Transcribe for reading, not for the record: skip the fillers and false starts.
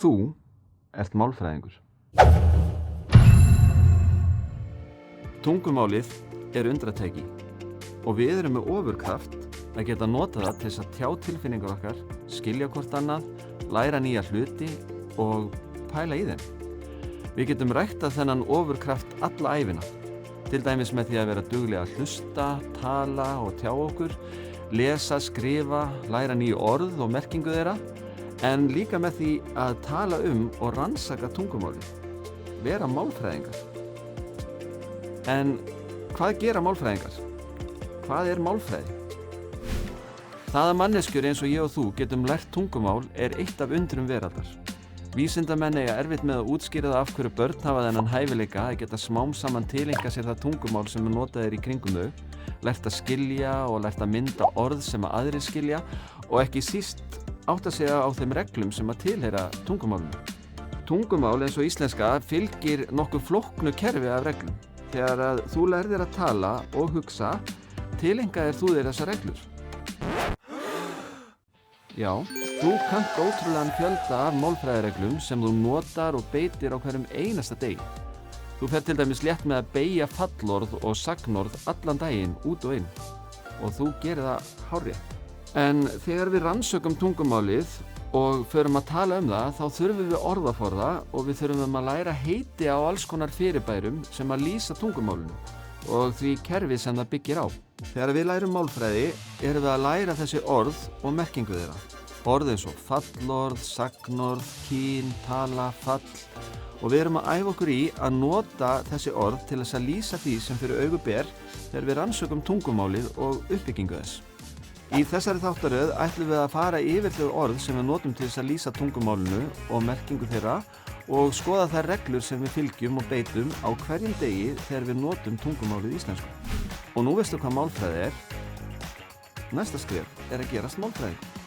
Þú ert málfræðingur. Tungumálið er undratæki og við erum með ofurkraft að geta notað það til þess að tjá tilfinningar okkar, skilja hvort annað, læra nýja hluti og pæla í þeim. Við getum ræktað þennan ofurkraft alla ævina, til dæmis með því að vera duglega að hlusta, tala og tjá okkur, lesa, skrifa, læra nýju orð og merkingu þeirra, en líka með því að tala og rannsaka tungumálið, vera málfræðingar. En hvað gera málfræðingar? Hvað er málfræði? Það að manneskjur eins og ég og þú getum lært tungumál er eitt af undrum veraldar. Vísindamenn eiga erfitt með að útskýra það af hverju börn hafa þennan hæfileika að geta smám saman tileinka sér það tungumál sem notað er í kringum þau, lært að skilja og lært að mynda orð sem að aðrir skilja og ekki síst átta sig á þeim reglum sem að tilheyra tungumálinu. Tungumál eins og íslenska fylgir nokkuð flóknu kerfi af reglum. Þegar að þú lærðir að tala og hugsa, tileinkaðir þú þér þessar reglur. Já, þú kannt ótrúlegan fjölda af málfræðireglum sem þú notar og beitir á hverjum einasta degi. Þú fer til dæmis létt með að beygja fallorð og sagnorð allan daginn út og inn og þú gerir það hárrétt. En þegar við rannsökum tungumálið og förum að tala það, þá þurfum við orðaforða og við þurfum að læra heiti á alls konar fyrirbærum sem að lýsa tungumálinu og því kerfi sem það byggir á. Þegar við lærum málfræði erum við að læra þessi orð og merkingu þeirra. Orð eins og fallorð, sagnorð, kyn, tala, fall og við erum að æfa okkur í að nota þessi orð til þess að lýsa því sem fyrir augu ber þegar við rannsökum tungumálið og uppbyggingu þess. Í þessari þáttaröð ætlum við að fara yfir þau orð sem við notum til þess að lýsa tungumálinu og merkingu þeirra og skoða þær reglur sem við fylgjum og beitum á hverjum degi þegar við notum tungumálið íslensku. Og nú veistu hvað málfræði er? Næsta skref er að gerast málfræðingur.